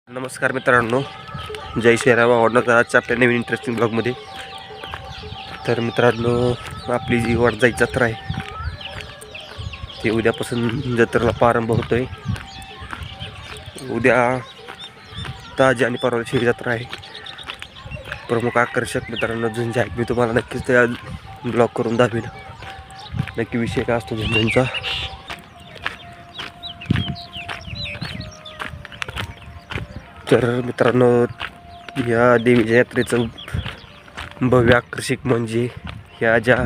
नमस्कार मित्रांनो, जय श्रीराम. आवडणार आजच्या आपल्या नवीन इंटरेस्टिंग ब्लॉगमध्ये. तर मित्रांनो, आपली जी वडजाई जत्रा आहे ती उद्यापासून जत्रेला प्रारंभ होतोय. उद्या ताजी आणि परवा दिवशी जत्रा आहे. प्रमुख आकर्षक मित्रांनो झुंज आहेत. मी तुम्हाला नक्कीच त्या ब्लॉग करून दाखवेन नक्की विषय काय असतो झुंजांचा. तर मित्रांनो, या देवीच्या यात्रेचं भव्य आकर्षक म्हणजे ह्या ज्या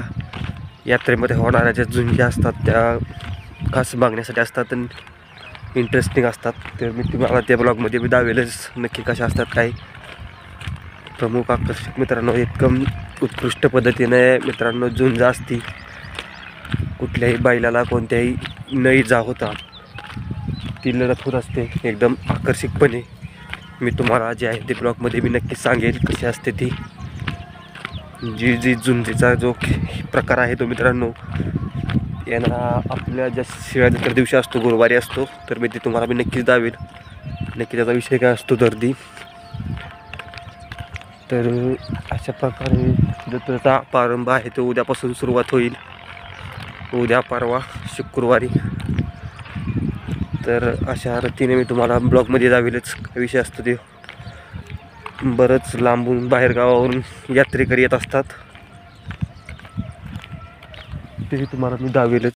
यात्रेमध्ये होणाऱ्या ज्या झुंजी असतात त्या खास बघण्यासाठी असतात आणि इंटरेस्टिंग असतात. तर मी तुम्हाला त्या ब्लॉगमध्ये मी दावेलच नक्की कशा असतात काय. प्रमुख आकर्षक मित्रांनो, एकदम उत्कृष्ट पद्धतीने मित्रांनो झुंज असती. कुठल्याही बैलाला कोणत्याही न जा होता ती लढत होत असते एकदम आकर्षकपणे. मी तुम्हाला जे आहे ते ब्लॉगमध्ये मी नक्की सांगेल कशी असते ती. जी झुंजीचा जो प्रकार आहे तो मित्रांनो यांना आपल्या ज्या शिव्या जत्रे दिवशी असतो, गुरुवारी असतो. तर मी ते तुम्हाला मी नक्कीच दावेल नक्की त्याचा विषय काय असतो दर्दी. तर अशा प्रकारे जत्रेचा प्रारंभ आहे तो उद्यापासून सुरुवात होईल. उद्या परवा शुक्रवारी. तर अशा रीतीने मी तुम्हाला ब्लॉगमध्ये दावेलच विषय असतो ते. बरंच लांबून बाहेरगावावरून यात्रेकरी येत असतात ते तुम्हाला मी दावेलच.